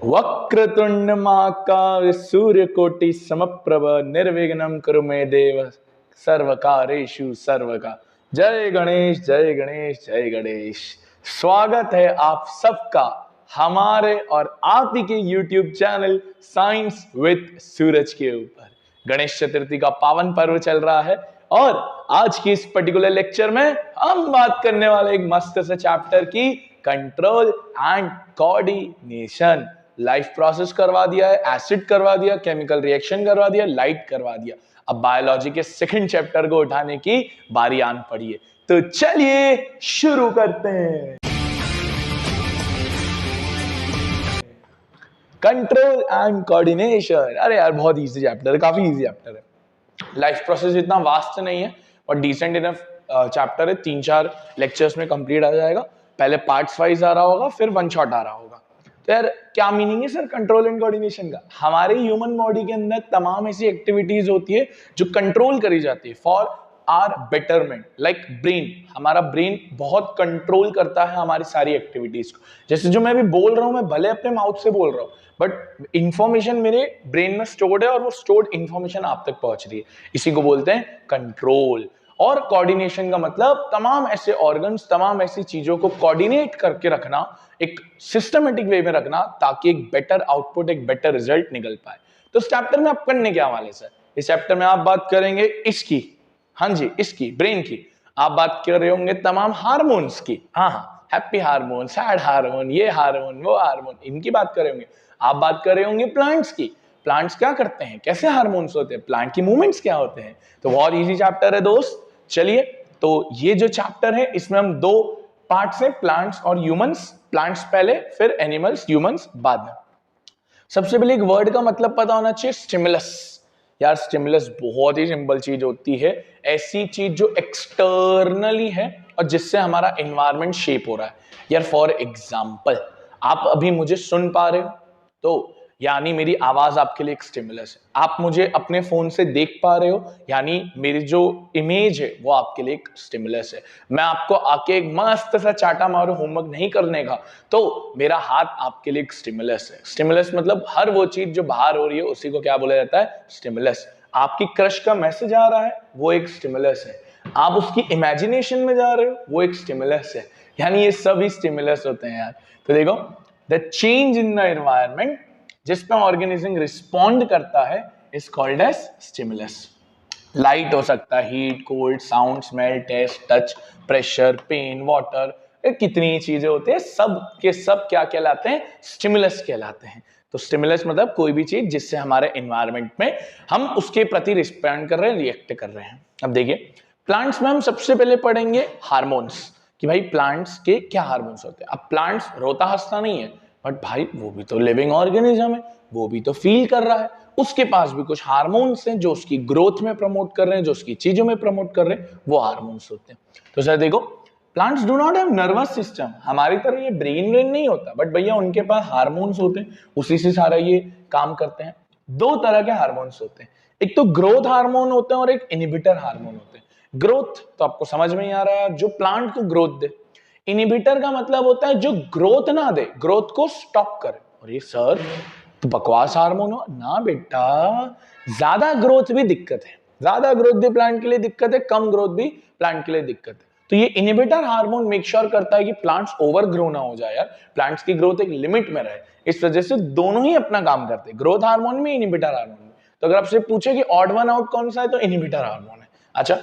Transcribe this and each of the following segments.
वक्रतुंड महाकाय सूर्यकोटि समप्रभ निर्विघ्नं कुरु मे देव सर्वकारेषु सर्वका। जय गणेश जय गणेश जय गणेश। स्वागत है आप सबका हमारे और आप ही के YouTube चैनल साइंस विद सूरज के ऊपर। गणेश चतुर्थी का पावन पर्व चल रहा है और आज की इस पर्टिकुलर लेक्चर में हम बात करने वाले एक मस्त से चैप्टर की control and coordination. Life process करवा दिया है, एसिड करवा दिया, केमिकल रिएक्शन करवा दिया, लाइट करवा दिया। अब बायोलॉजी के सेकंड चैप्टर को उठाने की बारी आन पड़ी है, तो चलिए शुरू करते हैं। कंट्रोल एंड कोऑर्डिनेशन, अरे यार बहुत इजी चैप्टर है, काफी इजी चैप्टर है। लाइफ प्रोसेस इतना वास्ट नहीं है और डिसेंट इनफ चैप्टर है। 3-4 लेक्चर्स में कंप्लीट आ जाएगा। पहले पार्ट्स वाइज आ रहा होगा, फिर वन शॉट आ रहा होगा। तो यार क्या मीनिंग है सर कंट्रोल एंड कोऑर्डिनेशन का? हमारे ह्यूमन बॉडी के अंदर तमाम ऐसी एक्टिविटीज होती है जो कंट्रोल करी जाती है for our betterment. Like brain, हमारा ब्रेन बहुत कंट्रोल करता है हमारी सारी एक्टिविटीज को। जैसे जो मैं अभी बोल रहा हूं, मैं भले अपने माउथ से बोल रहा हूं, बट इंफॉर्मेशन मेरे ब्रेन में स्टोर्ड है और वो स्टोर्ड इंफॉर्मेशन आप तक पहुंच रही है। इसी को बोलते हैं कंट्रोल। और कोऑर्डिनेशन का मतलब तमाम ऐसे ऑर्गन्स, तमाम ऐसी चीजों को कोऑर्डिनेट करके रखना, एक सिस्टमेटिक वे में रखना, ताकि एक बेटर आउटपुट, एक बेटर रिजल्ट निकल पाए। तो इस चैप्टर में आप करने क्या वाले सर? इस चैप्टर में आप बात करेंगे इसकी, हाँ जी, इसकी ब्रेन की। आप बात कर रहे होंगे तमाम हार्मोन्स की, हाँ, हैप्पी हार्मोन, सैड हार्मोन, ये हार्मोन, वो हार्मोन, इनकी बात कर रहे होंगे। आप बात कर रहे होंगे प्लांट्स की, प्लांट्स क्या करते हैं, कैसे हार्मोन्स होते हैं, प्लांट की मूवमेंट्स क्या होते हैं। तो बहुत इजी चैप्टर है दोस्त। चलिए, तो ये जो चैप्टर है इसमें हम 2 पार्ट्स हैं, प्लांट्स और ह्यूमंस। प्लांट्स पहले, फिर एनिमल्स, ह्यूमंस बाद में। सबसे पहले एक वर्ड का मतलब पता होना चाहिए, स्टिमुलस। यार स्टिमुलस बहुत ही सिंपल चीज होती है, ऐसी चीज जो एक्सटर्नली है और जिससे हमारा एनवायरनमेंट शेप हो रहा है। यार फॉर एग्जांपल, आप अभी मुझे सुन पा रहे हो, तो यानी मेरी आवाज आपके लिए एक स्टिमुलस है। आप मुझे अपने फोन से देख पा रहे हो, यानी मेरी जो इमेज है वो आपके लिए एक स्टिमुलस है। मैं आपको आके एक मस्त सा चाटा मारू होमवर्क नहीं करने का, तो मेरा हाथ आपके लिए एक स्टिमुलस है। स्टिमुलस मतलब हर वो चीज जो बाहर हो रही है उसी को क्या बोला जाता है, स्टिमुलस। आपकी क्रश का मैसेज आ रहा है, वो एक स्टिमुलस है। आप उसकी इमेजिनेशन में जा रहे हो, वो एक स्टिमुलस है। यानी ये सभी स्टिमुलस होते हैं यार। तो देखो, the change in the environment जिस पे ऑर्गेनिज्म रिस्पॉन्ड करता है is called as stimulus. Light हो सकता है, heat, cold, sound, smell, taste, touch, pressure, pain, water, कितनी चीजें होती है, सब के सब क्या कहलाते हैं, स्टिमुलस कहलाते हैं। तो स्टिमुलस मतलब कोई भी चीज जिससे हमारे एनवायरनमेंट में हम उसके प्रति रिस्पॉन्ड कर रहे हैं, रिएक्ट कर रहे हैं। अब देखिए, प्लांट्स में हम सबसे पहले पढ़ेंगे हार्मोन्स, कि भाई प्लांट्स के क्या हार्मोन्स होते हैं। अब प्लांट्स रोता हंसता नहीं है, बट भाई वो भी तो लिविंग ऑर्गेनिज्म है, वो भी तो फील कर रहा है। उसके पास भी कुछ हार्मोन्स हैं जो उसकी ग्रोथ में प्रमोट कर रहे हैं, जो उसकी चीजों में प्रमोट कर रहे हैं, वो हार्मोन्स होते हैं। तो सर देखो, plants do not have nervous system, हमारी तरह ये ब्रेन नहीं होता, बट भैया उनके पास हार्मोन्स होते हैं, उसी से सारा ये काम करते हैं। 2 तरह के हार्मोन्स होते हैं, एक तो ग्रोथ हार्मोन होते हैं और एक इनहिबिटर हार्मोन होते हैं। ग्रोथ तो आपको समझ में ही आ रहा है, जो प्लांट को ग्रोथ दे। इनहिबिटर का मतलब होता है जो ग्रोथ ना दे, ग्रोथ को स्टॉप करे। और ये सर तो बकवास हार्मोन हो ना बेटा, ज्यादा ग्रोथ भी दिक्कत है, ज्यादा ग्रोथ भी प्लांट के लिए दिक्कत है, कम ग्रोथ भी प्लांट के लिए दिक्कत है। तो ये इनहिबिटर हार्मोन मेक श्योर करता है कि प्लांट्स ओवर ग्रो ना हो जाए, यार प्लांट्स की ग्रोथ एक लिमिट में रहे। इस वजह से दोनों ही अपना काम करते हैं, ग्रोथ हार्मोन में, इनहिबिटर हार्मोन में। तो अगर आपसे पूछे कि ऑड वन आउट कौन सा है, तो इनहिबिटर हार्मोन है। अच्छा,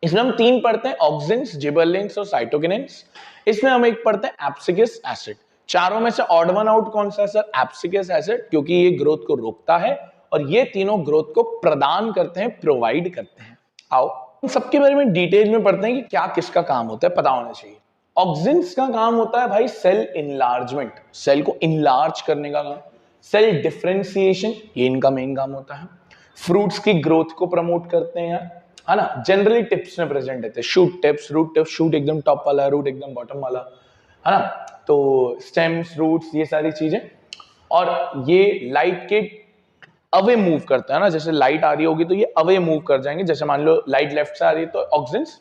इसमें हम 3 पढ़ते हैं, ऑक्सिन्स, जिबरलिन्स और साइटोकिनिन्स। इसमें हम एक पढ़ते हैं एब्सिकस एसिड। चारों में से ऑड वन आउट कौन सा है सर? एब्सिकस एसिड, क्योंकि ये ग्रोथ को रोकता है और ये तीनों ग्रोथ को प्रदान करते हैं, प्रोवाइड करते हैं। आओ इन सबके बारे में डिटेल में पढ़ते हैं कि क्या किसका काम होता है, पता होना चाहिए। ऑक्सिन्स का काम होता है भाई सेल इनलार्जमेंट, सेल को इनलार्ज करने का काम। सेल डिफरेंशिएशन, ये इनका मेन काम होता है। फ्रूट्स की ग्रोथ को प्रमोट करते हैं यार, है ना। जनरली टिप्स में प्रेजेंट रहते हैं, shoot tips, root tips, shoot एकदम टॉप वाला, रूट एकदम बॉटम वाला, है ना। तो स्टेम्स, रूट्स, ये सारी चीजें। और ये लाइट के अवे मूव करता है ना, जैसे लाइट आ रही होगी तो ये अवे मूव कर जाएंगे। जैसे मान लो लाइट लेफ्ट से आ रही है तो ऑक्सिन्स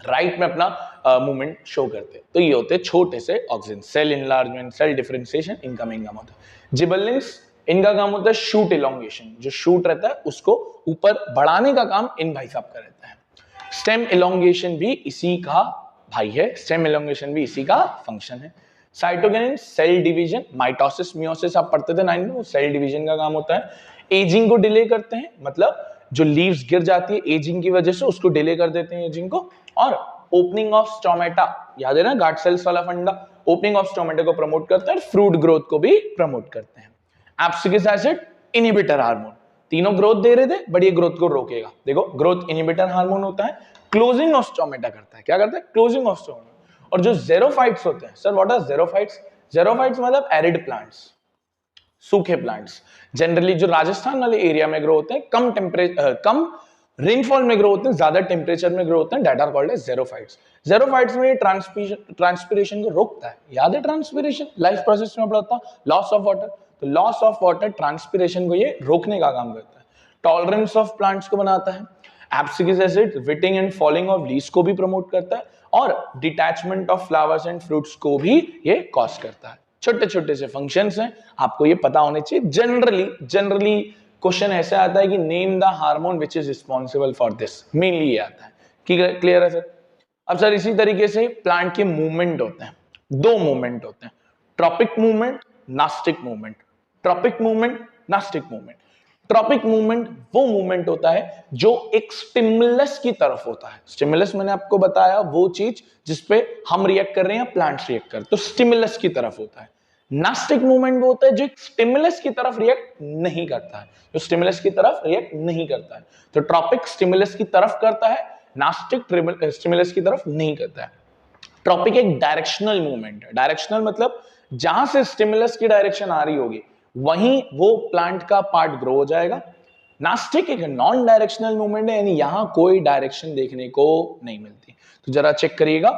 राइट में अपना मूवमेंट शो करते हैं। तो ये होते हैं छोटे से oxygen, cell enlargement, cell differentiation, इनका मेन काम होता है। जिबरेलिन्स, इनका काम होता है शूट इलोंगेशन, जो शूट रहता है उसको ऊपर बढ़ाने का काम इन भाई साहब का रहता है। स्टेम इलोंगेशन भी इसी का भाई है, स्टेम इलोंगेशन भी इसी का फंक्शन है। Cytokinin, cell division, mitosis meiosis आप पढ़ते थे 9 में, वो सेल डिवीजन का काम होता है। एजिंग को डिले करते हैं, मतलब जो लीव्स गिर जाती है एजिंग की वजह से उसको डिले कर देते हैं एजिंग को। और ओपनिंग ऑफ स्टोमेटा, याद है ना गार्ड सेल्स वाला फंडा, ओपनिंग ऑफ स्टोमेटा को प्रमोट करते हैं और फ्रूट ग्रोथ को भी प्रमोट करते हैं। एब्सिसिक एसिड इनहिबिटर हार्मोन, तीनों ग्रोथ दे रहे थे बट ये ग्रोथ को रोकेगा। देखो ग्रोथ इनहिबिटर हार्मोन होता है, क्लोजिंग ऑफ स्टोमेटा करता है। क्या करता है? Closing of stomata. और जो ज़ेरोफाइट्स होते हैं, sir what are xerophytes? Xerophytes मतलब एरिड प्लांट्स, सूखे प्लांट्स, जनरली जो राजस्थान वाले एरिया में ग्रो होते हैं, कम रेनफॉल में ग्रो होते हैं, ज्यादा टेम्परेचर में ग्रो होते हैं, that are called as xerophytes. Xerophytes में ये ट्रांसपिरेशन को रोकता है। याद है ट्रांसपिरेशन लाइफ प्रोसेस में पढ़ा था, लॉस ऑफ वाटर। तो लॉस ऑफ वाटर ट्रांसपिरेशन को ये रोकने का काम करता है। टॉलरेंस ऑफ प्लांट्स को बनाता है। Abscisic acid wilting and falling off leaves को भी प्रमोट करता है और detachment of flowers and fruits को भी ये कॉज करता है। छोटे छोटे से फंक्शंस हैं, आपको ये पता होने चाहिए। जनरली क्वेश्चन ऐसे आता है कि name the hormone which is responsible for this, mainly ये आता है। क्लियर है सर? अब सर इसी तरीके से प्लांट के मूवमेंट होते हैं, दो मूवमेंट होते हैं, tropic movement, nastic movement. Tropic movement, nastic movement. Tropic movement वो मूवमेंट होता है जो एक स्टिमुलस की तरफ होता है। स्टिमुलस मैंने आपको बताया वो चीज जिसपे हम रिएक्ट कर रहे हैं या प्लांट्स रिएक्ट कर रहे हैं, तो स्टिमुलस की तरफ होता है। नास्टिक मूवमेंट वो होता है जो एक स्टिमुलस की तरफ रिएक्ट नहीं करता है, जो स्टिमुलस की तरफ रिएक्ट नहीं करता है। तो ट्रॉपिक स्टिमुलस की तरफ करता है, नास्टिक स्टिमुलस की तरफ नहीं करता है। ट्रॉपिक एक डायरेक्शनल मूवमेंट है। डायरेक्शनल मतलब जहां से स्टिमुलस की डायरेक्शन आ रही होगी वहीं वो प्लांट का पार्ट ग्रो हो जाएगा। नास्टिक एक नॉन डायरेक्शनल मूवमेंट है, यानी यहां कोई डायरेक्शन देखने को नहीं मिलती। तो जरा चेक करिएगा,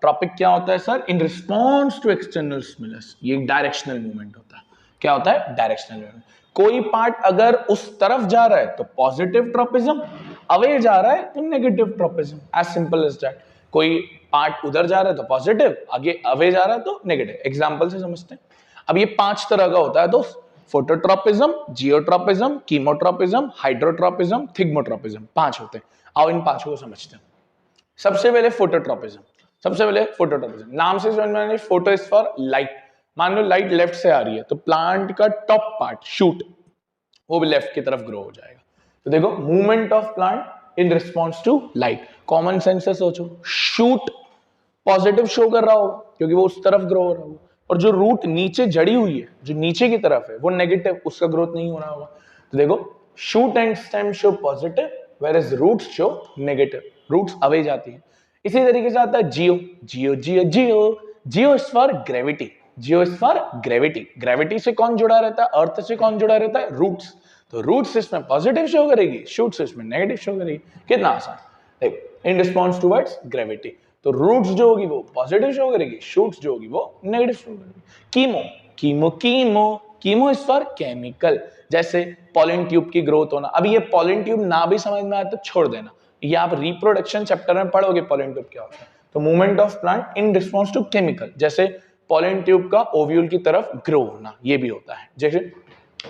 ट्रॉपिक क्या होता है sir? In response to external stimulus, ये डायरेक्शनल मूवमेट होता है। क्या होता है? Directional movement. कोई पार्ट अगर उस तरफ जा रहा है तो पॉजिटिव ट्रॉपिज्म, अवे जा रहा है तो negative tropism, as simple as that. कोई पार्ट उधर जा रहा है तो पॉजिटिव, आगे अवे जा रहा है तो नेगेटिव। एग्जांपल से समझते हैं। अब ये 5 तरह का होता है दोस्त, phototropism, geotropism, chemotropism, hydrotropism, thigmotropism. 5 होते हैं। आओ इन 5 को समझते हैं। सबसे पहले फोटोट्रोपिज्म। नाम से समझ में आ रहा है, फोटो इज फॉर लाइट। मान लो लाइट लेफ्ट से आ रही है तो प्लांट का टॉप पार्ट शूट वो भी लेफ्ट की तरफ ग्रो हो जाएगा। तो देखो movement of plant in response to light. Common sense से सोचो, शूट पॉजिटिव शो कर रहा होगा क्योंकि वो उस तरफ ग्रो हो रहा होगा, और जो रूट नीचे जड़ी हुई है जो नीचे की तरफ है वो नेगेटिव, उसका ग्रोथ नहीं हो रहा होगा। तो देखो shoot and stem show positive whereas roots show negative, roots away जाती है। इसी तरीके से आता है geo. Geo is for gravity. Gravity से कौन जुड़ा रहता है? अर्थ से कौन जुड़ा रहता है? रूट्स। तो रूट्स इसमें पॉजिटिव शो करेगी, शूट्स इसमें नेगेटिव शो करेगी। कितना आसान। देखो इन रिस्पॉन्स टुवर्ड्स ग्रेविटी, तो रूट्स जो होगी वो पॉजिटिव शो करेगी, शूट्स जो होगी वो नेगेटिव शो करेगी। Chemo is for chemical. जैसे पॉलन ट्यूब की ग्रोथ होना, अभी ये पॉलन ट्यूब ना भी समझ में आए तो छोड़ देना, ये आप रिप्रोडक्शन चैप्टर में पढ़ोगे पॉलन ट्यूब क्या होता है। तो movement of plant in response to chemical, जैसे पॉलन ट्यूब का ओव्यूल की तरफ ग्रो होना, ये भी होता है। जैसे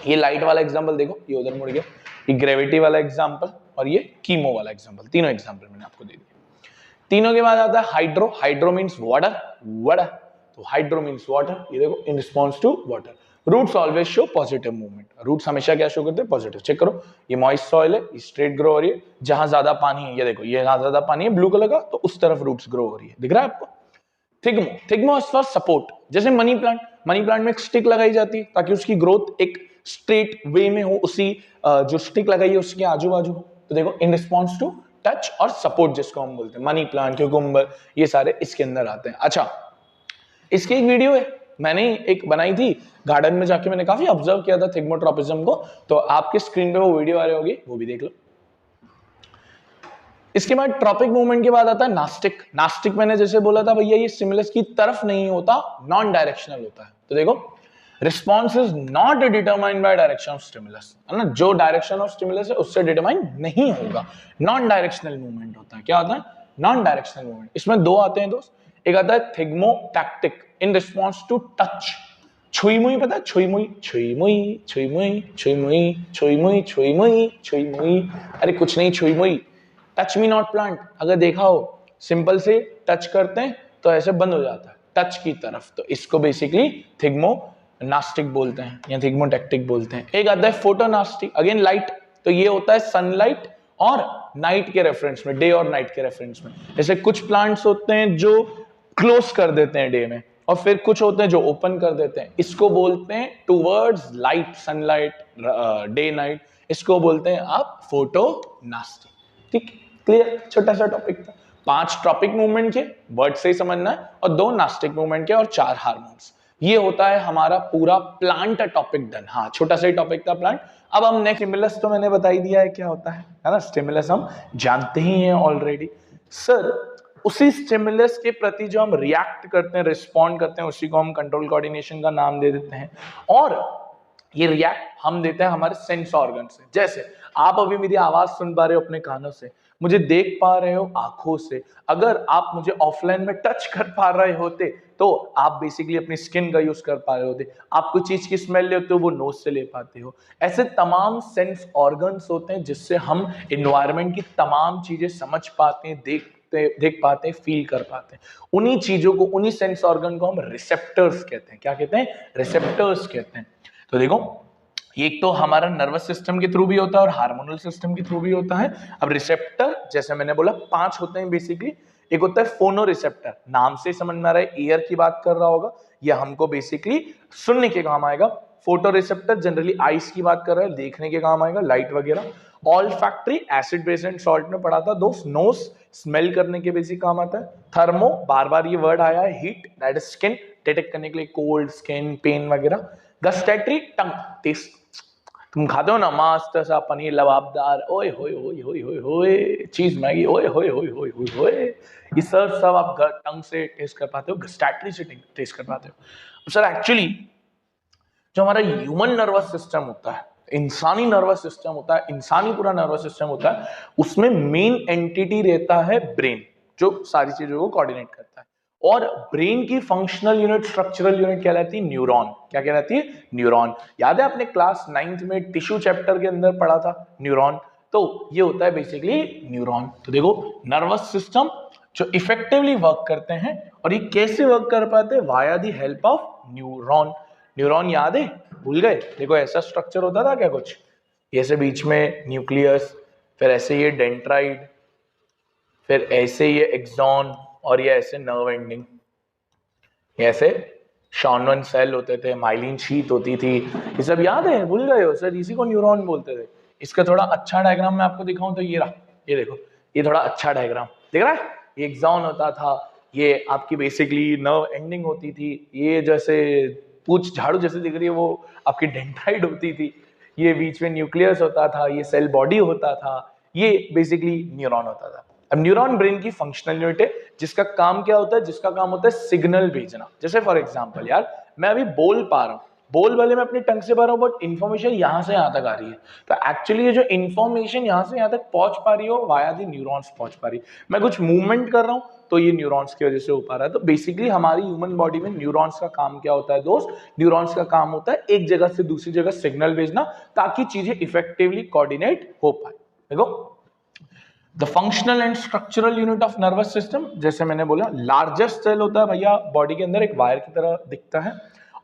ये लाइट वाला एग्जांपल देखो, ये उधर मुड़ गया, ये ग्रेविटी वाला एग्जांपल और ये कीमो वाला एग्जांपल, तीनों एग्जांपल मैंने आपको दे दिए। तीनों के बाद आता है हाइड्रो मींस वाटर। तो हाइड्रो मींस वाटर, ये देखो in response to water. Roots always show positive movement. Roots हमेशा क्या शो करते हैं? पॉजिटिव। चेक करो, ये मॉइस्ट सॉइल है, ये स्ट्रेट ग्रो हो रही है। जहां ज्यादा पानी है, ये देखो ये ज्यादा पानी है ब्लू कलर का, तो उस तरफ रूट्स ग्रो हो रही है, दिख रहा है आपको। थिग्मो इज फॉर सपोर्ट। जैसे मनी प्लांट में एक स्टिक लगाई जाती है ताकि उसकी ग्रोथ एक स्ट्रेट वे में हो, उसी जो स्टिक लगाई है उसके आजू बाजू हो। तो देखो इन रिस्पॉन्स टू टच और सपोर्ट, जिसको हम बोलते हैं मनी प्लांट, क्यूकम्बर, ये सारे इसके अंदर आते हैं। अच्छा, इसकी एक वीडियो है मैंने एक बनाई थी गार्डन में जाके, मैंने काफी ऑब्जर्व किया था थिग्मोट्रोपिज्म को, तो आपके स्क्रीन पे वो वीडियो आ रही होगी, वो भी देख लो। इसके बाद ट्रॉपिक मूवमेंट के बाद आता है नास्टिक मैंने जैसे बोला था भैया ये स्टिमुलस की तरफ नहीं होता, नॉन डायरेक्शनल होता है। तो देखो response is not determined by direction of stimulus, है ना, जो डायरेक्शन ऑफ स्टिमुलस है उससे डिटरमाइन नहीं होगा, नॉन डायरेक्शनल मूवमेंट होता है। क्या होता है? Non directional movement. इसमें दो आते हैं दोस्त, एक आता है थिग्मोटैक्टिक इन रिस्पॉन्स टू टच। छुई मुई पता है, छुई मुई, छुई मुई, छुई मुई, छुई मुई, छुई मुई, छुई मुई, छुई मुई, अरे कुछ नहीं छुई मुई, टच मी नॉट प्लांट। अगर देखा हो सिंपल से टच करते हैं तो ऐसे बंद हो जाता है टच की तरफ, तो इसको बेसिकली थिग्मोनास्टिक बोलते हैं या थिग्मोटैक्टिक बोलते हैं। एक आता है फोटोनास्टिक, अगेन लाइट, तो ये होता है सनलाइट और नाइट के रेफरेंस में, डे और नाइट के रेफरेंस में। जैसे कुछ प्लांट्स होते हैं जो क्लोज कर देते हैं डे में और फिर कुछ होते हैं जो ओपन कर देते हैं, इसको बोलते हैं towards light, sunlight, day night, इसको बोलते हैं आप फोटोनास्टिक। ठीक, क्लियर? छोटा सा टॉपिक था, 5 टॉपिक मूवमेंट के, वर्ड से ही समझना है, और 2 नास्टिक मूवमेंट के और 4 हार्मोन्स। ये होता है हमारा पूरा प्लांट टॉपिक डन। हाँ, छोटा सा ही टॉपिक था प्लांट। अब हम नेक्स्ट, स्टिमुलस तो मैंने बता ही दिया है क्या होता है ना, स्टिमुलस हम जानते ही हैं ऑलरेडी। सर उसी स्टिमुलस के प्रति जो हम रिएक्ट करते हैं, रिस्पॉन्ड करते हैं, उसी को हम कंट्रोल कोऑर्डिनेशन का नाम दे देते हैं, और ये रिएक्ट हम देते हैं हमारे सेंस ऑर्गन से। जैसे आप अभी मेरी आवाज सुन पा रहे हो अपने कानों से, मुझे देख पा रहे हो आंखों से, अगर आप मुझे ऑफलाइन में टच कर पा रहे होते तो आप बेसिकली अपनी स्किन का यूज कर पा रहे होते, आप कोई चीज की स्मेल लेते हो वो नोज से ले पाते हो। ऐसे तमाम सेंस ऑर्गन्स होते हैं जिससे हम एनवायरनमेंट की तमाम चीजें समझ पाते हैं, देख पाते हैं, फील कर पाते हैं। उन्हीं चीजों को, उन्हीं सेंस ऑर्गन को हम रिसेप्टर्स कहते हैं। क्या कहते हैं? रिसेप्टर्स कहते हैं। तो देखो, एक तो हमारा नर्वस सिस्टम के थ्रू भी होता है और हार्मोनल सिस्टम के थ्रू भी होता है। अब रिसेप्टर जैसे मैंने बोला 5 होते हैं बेसिकली। एक होता है फोनो रिसेप्टर, नाम से समझ में आ रहा है ईयर की बात कर रहा होगा, यह हमको बेसिकली सुनने के काम आएगा। फोटो रिसेप्टर जनरली आइस की बात कर रहा है, देखने के काम आएगा, लाइट वगैरह। All factory acid base and salt में पढ़ा था दोस्त, नोज स्मेल करने के बेसिक काम आता है। थर्मो, बार बार ये वर्ड आया है, heat that is skin, detect करने के लिए कोल्ड, स्किन, पेन वगैरह। गस्टैटरी, टंग, टेस्ट, तुम खाते हो ना मस्त सा पनीर लबाबदार, ओए होए होए होए होए होए, चीज मैगी, ओए होए होए होए होए होए, ये सब आप टंग से टेस्ट कर पाते हो, गस्टैटरी से टेस्ट कर पाते हो। सर एक्चुअली जो हमारा ह्यूमन नर्वस सिस्टम होता है, इंसानी नर्वस सिस्टम होता है, इंसानी पूरा नर्वस सिस्टम होता है, उसमें मेन एंटिटी रहता है ब्रेन, जो सारी चीजों को कोऑर्डिनेट करता है। और ब्रेन की फंक्शनल यूनिट, स्ट्रक्चरल यूनिट कहलाती है न्यूरॉन। क्या कहलाती है? न्यूरॉन। याद है आपने क्लास 9th में टिश्यू चैप्टर के अंदर पढ़ा था न्यूरॉन, तो ये होता है बेसिकली न्यूरॉन। तो देखो, नर्वस सिस्टम जो इफेक्टिवली वर्क करते हैं, और ये कैसे वर्क कर पाते हैं? Via the help of neuron. Neuron याद है? भूल गए? देखो ऐसा स्ट्रक्चर होता था क्या कुछ, ऐसे बीच में न्यूक्लियस, फिर ऐसे ये डेंड्राइट, फिर ऐसे ये एक्सॉन, और ये ऐसे नर्व एंडिंग, ऐसे शॉनवन सेल होते थे, माइलिन शीट होती थी, ये सब याद है? भूल गए हो? सर इसी को न्यूरॉन बोलते थे। इसका थोड़ा अच्छा डायग्राम मैं आपको दिखाऊं तो ये रहा, ये देखो, ये थोड़ा अच्छा डायग्राम दिख रहा है। ये एक्सॉन होता था, ये आपकी बेसिकली नर्व एंडिंग होती थी, ये जैसे पूछ झाड़ू जैसे दिख रही है वो आपकी डेंड्राइट होती थी, ये बीच में न्यूक्लियस होता था, ये सेल बॉडी होता था, ये बेसिकली न्यूरॉन होता था। अब न्यूरॉन ब्रेन की फंक्शनल यूनिट है, जिसका काम क्या होता है? जिसका काम होता है सिग्नल भेजना। जैसे फॉर एग्जांपल यार, मैं अभी बोल पा रहा हूँ, बोल वाले मैं अपनी टंग से पा रहा हूँ, बट इन्फॉर्मेशन यहां से यहां तक आ रही है। तो एक्चुअली ये जो इन्फॉर्मेशन यहां से यहां तक पहुंच पा रही हो, वाया दी न्यूरॉन्स पहुंच पा रही। मैं कुछ मूवमेंट कर रहा हूँ तो ये न्यूरॉन्स की वजह से हो पा रहा है। तो बेसिकली हमारी ह्यूमन बॉडी में न्यूरॉन्स का काम क्या होता है दोस्त? न्यूरॉन्स का काम होता है एक जगह से दूसरी जगह सिग्नल भेजना, ताकि चीजें इफेक्टिवली कोऑर्डिनेट हो पाए। देखो, the functional and structural unit of nervous system, जैसे मैंने बोला, लार्जेस्ट सेल होता है भैया बॉडी के अंदर, एक वायर की तरह दिखता है,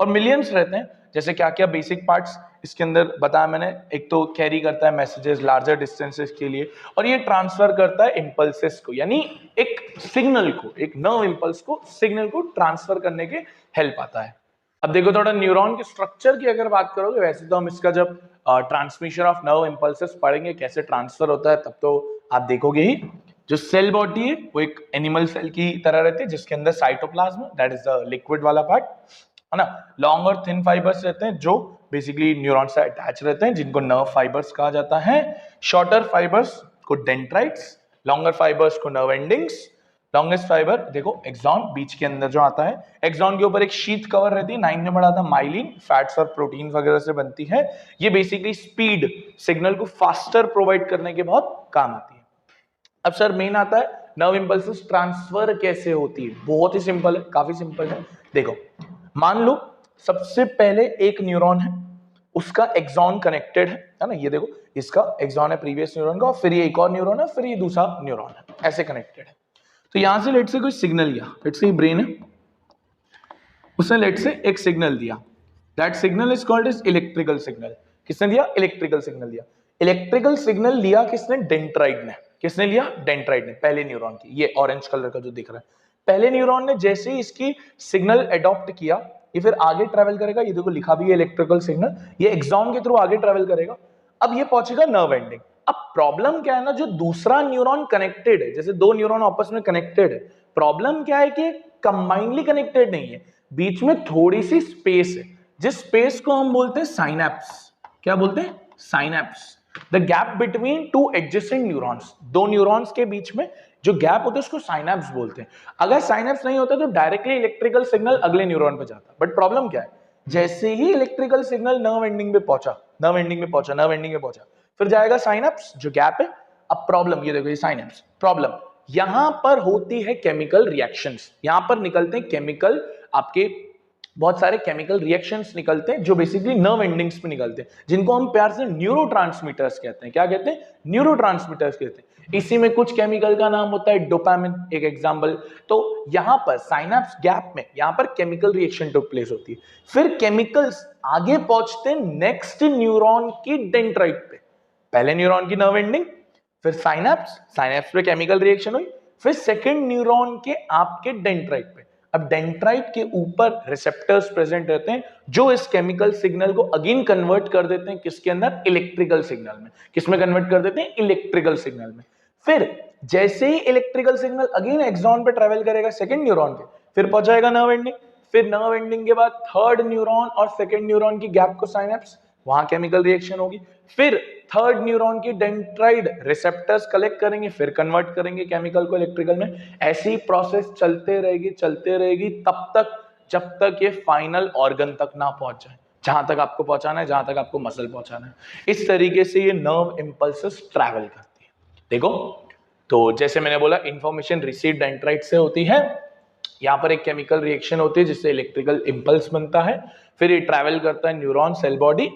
और मिलियंस रहते हैं। जैसे क्या क्या बेसिक पार्ट्स इसके अंदर बताया मैंने, एक तो कैरी करता है मैसेजेस लार्जर डिस्टेंसेस के लिए, और ये ट्रांसफर करता है इंपल्सेस को, यानी एक सिग्नल को, एक नर्व इंपल्स को, सिग्नल को ट्रांसफर करने के हेल्प आता है। अब देखो, थोड़ा न्यूरॉन के स्ट्रक्चर की अगर बात करोगे, वैसे तो हम इसका जब ट्रांसमिशन ऑफ नर्व इंपल्सेस पढ़ेंगे, कैसे ट्रांसफर होता है, तब तो आप देखोगे ही। जो सेल बॉडी है वो एक एनिमल सेल की तरह रहती है, जिसके अंदर cytoplasm, that is the liquid वाला पार्ट, है ना। लॉन्ग और थिन फाइबर्स रहते हैं जो बेसिकली न्यूरॉन से अटैच रहते हैं, जिनको नर्व फाइबर्स कहा जाता है। शॉर्टर फाइबर्स को डेंड्राइट्स, लॉन्गर फाइबर्स को नर्व एंडिंग्स। लॉन्गेस्ट फाइबर देखो एक्सॉन, बीच के अंदर जो आता है, एक्सॉन के ऊपर एक शीट कवर रहती है, 9 में पढ़ा था, माइलिन, फैट्स और प्रोटीन वगैरह से बनती है। ये बेसिकली स्पीड, सिग्नल को फास्टर प्रोवाइड करने के बहुत काम आती है। अब सर मेन आता है नर्व इम्पल्सेस ट्रांसफर कैसे होती है? बहुत ही सिंपल है, काफी सिंपल है। देखो, मान लो सबसे पहले एक न्यूरॉन है, उसका एक्सॉन कनेक्टेड है ना, ये देखो इसका एक्सॉन है प्रीवियस न्यूरॉन का, और फिर ये एक और न्यूरॉन है, फिर ये दूसरा न्यूरॉन है, ऐसे कनेक्टेड है। तो यहां से लेट से कोई सिग्नल लिया, लेट से ब्रेन है, उसने लेट से एक सिग्नल दिया, that signal is called is electrical signal. किसने दिया? इलेक्ट्रिकल सिग्नल दिया। इलेक्ट्रिकल सिग्नल लिया किसने? डेंड्राइट ने। किसने लिया? डेंड्राइट ने, पहले न्यूरॉन की, ये ऑरेंज कलर का जो दिख रहा है, पहले न्यूरॉन ने जैसे ही इसकी सिग्नल अडॉप्ट किया, ये फिर आगे ट्रेवल करेगा, ये देखो लिखा भी है इलेक्ट्रिकल सिग्नल, ये एक्सॉन के थ्रू आगे ट्रेवल करेगा, अब ये पहुंचेगा नर्व एंडिंग। अब प्रॉब्लम क्या है ना, जो दूसरा न्यूरॉन कनेक्टेड है, जैसे दो न्यूरॉन आपस में कनेक्टेड है, प्रॉब्लम क्या है कि कंबाइनली कनेक्टेड नहीं है, बीच में थोड़ी सी स्पेस है, जिस स्पेस को हम बोलते हैं साइनैप्स। क्या बोलते हैं? Synapse. The gap between two adjacent neurons, दो न्यूरॉन्स के बीच में जो गैप होता है उसको साइनैप्स बोलते हैं। अगर साइनैप्स नहीं होता तो डायरेक्टली इलेक्ट्रिकल सिग्नल अगले न्यूरॉन पे जाता, बट प्रॉब्लम क्या है, जैसे ही इलेक्ट्रिकल सिग्नल नर्व एंडिंग पे पहुंचा, नर्व एंडिंग में पहुंचा, नर्व एंडिंग में पहुंचा, फिर जाएगा साइनैप्स, जो गैप है। अब प्रॉब्लम ये देखो, ये साइनैप्स, प्रॉब्लम यहां पर होती है केमिकल रिएक्शंस, यहां पर निकलते हैं केमिकल, आपके बहुत सारे केमिकल रिएक्शंस निकलते हैं जो बेसिकली नर्व एंडिंग्स पे निकलते हैं, जिनको हम प्यार से न्यूरोट्रांसमीटर्स कहते हैं। क्या कहते हैं? न्यूरोट्रांसमीटर्स कहते हैं। इसी में कुछ केमिकल का नाम होता है डोपामिन, एक एग्जांपल। तो यहां पर साइनैप्स गैप में यहां पर केमिकल रिएक्शन टुक प्लेस होती है, फिर केमिकल्स आगे पहुंचते हैं नेक्स्ट न्यूरॉन की डेंड्राइट पे, पहले न्यूरॉन की नर्व एंडिंग, फिर साइनैप्स, साइनैप्स पे केमिकल रिएक्शन हुई, फिर सेकंड न्यूरॉन के आपके डेंड्राइट पे। अब डेंड्राइट के ऊपर रिसेप्टर्स प्रेजेंट रहते हैं जो इस केमिकल सिग्नल को अगेन कन्वर्ट कर देते हैं किसके अंदर? इलेक्ट्रिकल सिग्नल में। किसमें कन्वर्ट कर देते हैं? इलेक्ट्रिकल सिग्नल में। फिर जैसे ही इलेक्ट्रिकल सिग्नल अगेन एक्सॉन पे ट्रेवल करेगा सेकंड न्यूरॉन पे, फिर पहुंचाएगा नर्व एंडिंग, फिर नर्व एंडिंग के बाद थर्ड न्यूरॉन और सेकंड न्यूरॉन की गैप को साइनैप्स, वहां केमिकल रिएक्शन होगी, फिर थर्ड न्यूरॉन की डेंड्राइट रिसेप्टर्स कलेक्ट करेंगे, फिर कन्वर्ट करेंगे केमिकल को इलेक्ट्रिकल में। ऐसी प्रोसेस चलते रहेगी तब तक जब तक ये फाइनल ऑर्गन तक ना पहुंच जाए, जहां तक आपको पहुंचाना है, जहां तक आपको मसल पहुंचाना है। इस तरीके से ये नर्व इंपल्सेस ट्रैवल करती है। देखो, तो जैसे मैंने बोला, इंफॉर्मेशन रिसीव डेंड्राइट से होती है, यहाँ पर एक केमिकल रिएक्शन होती है जिससे इलेक्ट्रिकल इंपल्स बनता है, फिर ये ट्रैवल करता है न्यूरॉन सेल बॉडी,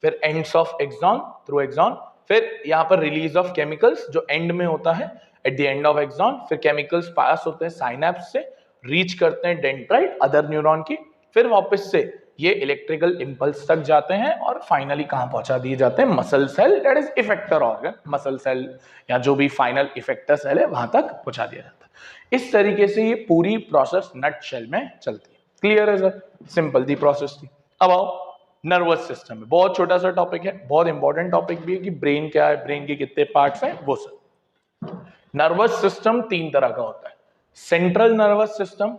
फिर ends of axon through axon, फिर यहाँ पर रिलीज ऑफ केमिकल्स जो एंड में होता है, at the end of axon, फिर केमिकल्स पास होते हैं साइनैप्स से, रीच करते हैं डेंड्राइट अदर न्यूरॉन की, फिर वापस से ये इलेक्ट्रिकल इंपल्स तक जाते हैं और फाइनली कहां पहुंचा दिए जाते हैं? Muscle cell, that is effector organ, muscle cell या जो भी फाइनल इफेक्टर सेल है वहां तक पहुंचा दिया जाता है। इस तरीके से ये पूरी प्रोसेस नट शेल में चलती है। क्लियर है सर? सिंपल दी प्रोसेस थी। अब आओ नर्वस सिस्टम में, बहुत छोटा सा टॉपिक है, बहुत इंपॉर्टेंट टॉपिक भी है कि ब्रेन क्या है, ब्रेन के कितने पार्ट्स हैं, वो सब। नर्वस सिस्टम तीन तरह का होता है: central nervous system,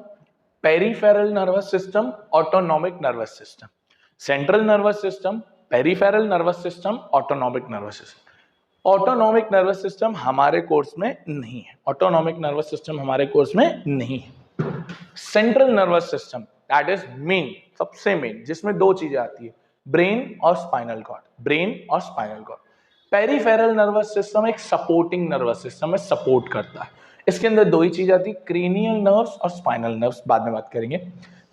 peripheral nervous system, autonomic nervous system. Central nervous system, peripheral nervous system, autonomic nervous system. Autonomic nervous system हमारे कोर्स में नहीं है, ऑटोनॉमिक नर्वस सिस्टम हमारे कोर्स में नहीं है। Central nervous system, that is main, सबसे main, जिसमें दो चीजें आती है, ब्रेन और स्पाइनल कॉर्ड, ब्रेन और spinal cord. Peripheral nervous system एक सपोर्टिंग नर्वस सिस्टम है, सपोर्ट करता है। इसके अंदर दो ही चीज आती है, क्रेनियल नर्व्स और स्पाइनल नर्व्स, बाद में बात करेंगे,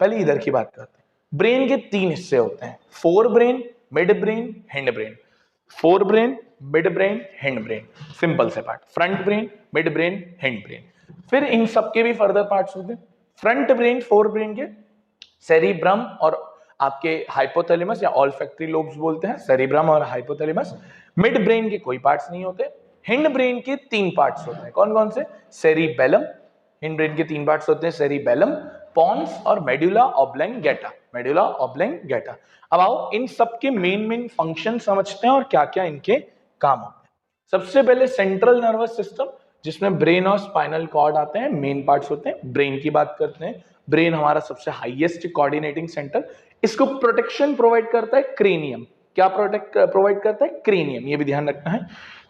पहले इधर की बात करते हैं। ब्रेन के तीन हिस्से होते हैं: forebrain, midbrain, hindbrain. Forebrain, midbrain, hindbrain, simple से part, front brain, midbrain, hindbrain. फिर इन सबके भी फर्दर पार्ट्स होते हैं। फ्रंट ब्रेन, फोर ब्रेन के सेरिब्रम और आपके हाइपोथैलेमस या ऑल्फैक्टरी लोब्स बोलते हैं, सेरिब्रम और हाइपोथैलेमस। मिड ब्रेन के कोई पार्ट्स नहीं होते। हिंड ब्रेन के तीन पार्ट्स होते हैं, कौन कौन से? सेरिबेलम, हिंड ब्रेन के तीन पार्ट्स होते हैं, सेरिबेलम, पोन्स और मेडुला ऑब्लंगेटा, मेडुला ऑब्लंगेटा। अब आओ इन सब के मेन फंक्शन समझते हैं और क्या क्या इनके काम होते हैं। सबसे पहले सेंट्रल नर्वस सिस्टम, जिसमें ब्रेन और स्पाइनल कॉर्ड आते हैं, मेन पार्ट्स होते हैं। ब्रेन की बात करते हैं, ब्रेन हमारा सबसे हाईएस्ट कोऑर्डिनेटिंग सेंटर, इसको प्रोटेक्शन प्रोवाइड करता है क्रेनियम। क्या प्रोवाइड करता है? क्रेनियम, ये भी ध्यान रखना है।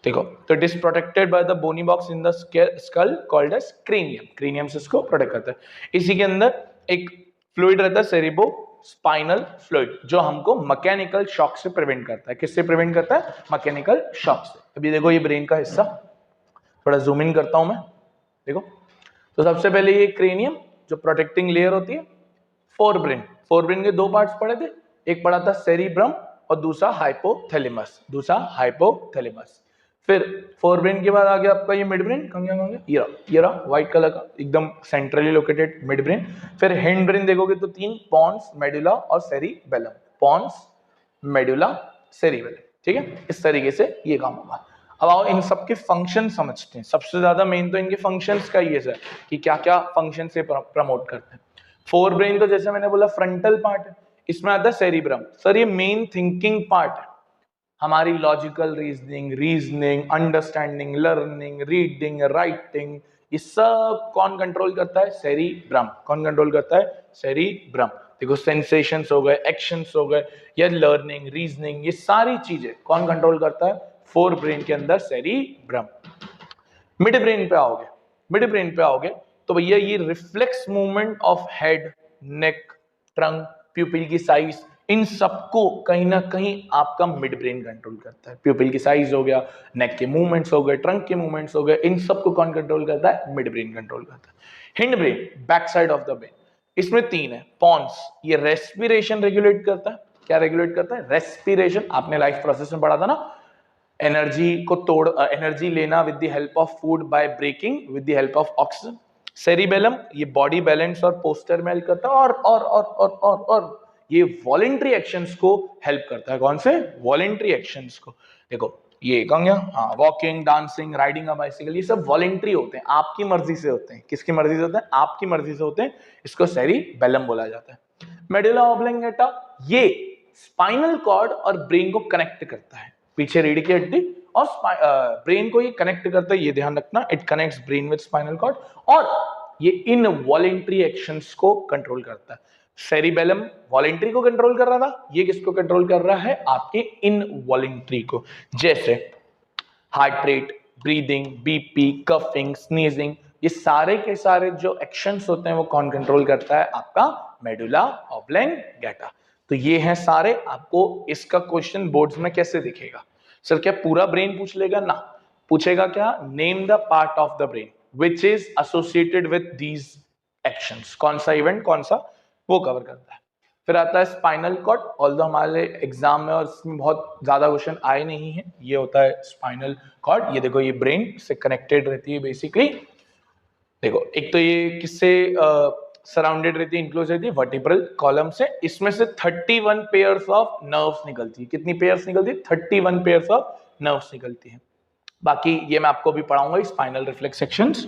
देखो, तो it is protected by the bony box in the skull called as cranium, cranium से इसको प्रोटेक्ट करता है। इसी के अंदर एक फ्लूइड रहता है, सेरिब्रो स्पाइनल फ्लूइड, जो हमको मैकेनिकल शॉक से प्रिवेंट करता है। किससे प्रिवेंट करता है? मैकेनिकल शॉक से। अभी देखो ये ब्रेन का हिस्सा, थोड़ा जूम इन करता हूं मैं, देखो, तो सबसे पहले ये क्रेनियम जो प्रोटेक्टिंग लेयर होती है, फोरब्रेन। फोरब्रेन के दो पार्ट्स पढ़े थे, एक पढ़ा था सेरिब्रम और दूसरा हाइपोथैलेमस, फिर फोरब्रेन के बाद आ गया आपका ये मिड ब्रेन, कहाँ गया, ये रहा व्हाइट कलर का एकदम सेंट्रली लोकेटेड मिड ब्रेन। फिर हिंड ब्रेन देखोगे तो तीन, पॉन्स, मेडुला और सेरिबेलम, पॉन्स, मेडुला, सेरिबेलम, ठीक है, इस तरीके से ये काम होगा। अब आओ इन सबके फंक्शन समझते हैं। सबसे ज्यादा मेन तो इनके फंक्शंस का ही है सर, कि क्या क्या फंक्शन से प्रमोट करते हैं। फोर ब्रेन तो जैसे मैंने बोला फ्रंटल पार्ट है, इसमें आता है सेरिब्रम। सर ये मेन थिंकिंग पार्ट है, हमारी logical reasoning, understanding, learning, reading, writing, ये सब कौन कंट्रोल करता है? सेरिब्रम। कौन कंट्रोल करता है? सेरिब्रम। देखो सेंसेशंस हो गए, एक्शंस हो गए, या लर्निंग, रीजनिंग, ये सारी चीजें कौन कंट्रोल करता है? फोर ब्रेन के अंदर सेरिब्रम। मिड ब्रेन पे आओगे तो भैया ये reflex movement of head, neck, trunk, प्यूपिल की साइज, इन सबको कहीं ना कहीं आपका मिड ब्रेन कंट्रोल करता है। प्यूपिल की साइज हो गया, नेक के मूवमेंट्स हो गए, ट्रंक के मूवमेंट्स हो गए, इन सबको कौन कंट्रोल करता है? मिड ब्रेन कंट्रोल करता है। Hind brain, back side of the brain, इसमें तीन है। पॉन्स, ये रेस्पिरेशन रेगुलेट करता है। क्या रेगुलेट करता है? रेस्पिरेशन। आपने लाइफ प्रोसेस में पढ़ा था ना, एनर्जी लेना with the help of food by breaking with the help of oxygen. Cerebellum, ये बॉडी बैलेंस और पोस्टर में हेल्प करता है, और ये वॉलेंट्री एक्शंस को हेल्प करता है। कौन से? वॉलेंट्री एक्शंस को। देखो ये कौन गया, हाँ, walking, dancing, riding a bicycle, ये सब वॉलेंट्री होते हैं, आपकी मर्जी से होते हैं। किसकी मर्जी से होते हैं? आपकी मर्जी से होते हैं। इसको सेरिबेलम बोला जाता है। मेडुला ऑब्लिंगेटा, ये स्पाइनल कॉर्ड और ब्रेन को कनेक्ट करता है। पीछे रीढ़ की हड्डी और ब्रेन को ये कनेक्ट करता है, ये ध्यान रखना, it connects brain with spinal cord, और ये इनवॉलेंट्री एक्शंस को कंट्रोल करता है। सेरिबेलम वॉलेंट्री को कंट्रोल कर रहा था, ये किसको कंट्रोल कर रहा है? आपके इनवॉलेंट्री को, जैसे heart rate, breathing, BP, coughing, sneezing, ये सारे के सारे जो एक्शंस होते हैं वो कौन कंट्रोल करता है? आपका मेडुला ऑब्लिंगेटा। तो ये हैं सारे। आपको इसका क्वेश्चन बोर्ड्स में कैसे दिखेगा? सर क्या पूरा ब्रेन पूछ लेगा? ना, पूछेगा क्या? Name the part of the brain which is associated with these actions. कौन सा इवेंट, कौन सा, वो कवर करता है। फिर आता है स्पाइनल कॉर्ड, ऑल्दो हमारे एग्जाम में और इसमें बहुत ज्यादा क्वेश्चन आए नहीं है। ये होता है स्पाइनल कॉर्ड, ये देखो ये ब्रेन से कनेक्टेड रहती है बेसिकली। देखो एक तो ये किससे सराउंडेड रहती है, इंक्लोज रहती है? वर्टिब्रल कॉलम से। इसमें से 31 पेयर्स ऑफ नर्व्स निकलती है। कितनी पेयर्स निकलती है? 31 पेयर्स ऑफ नर्व्स निकलती है। बाकी ये मैं आपको भी पढ़ाऊंगा, स्पाइनल रिफ्लेक्स सेक्शंस।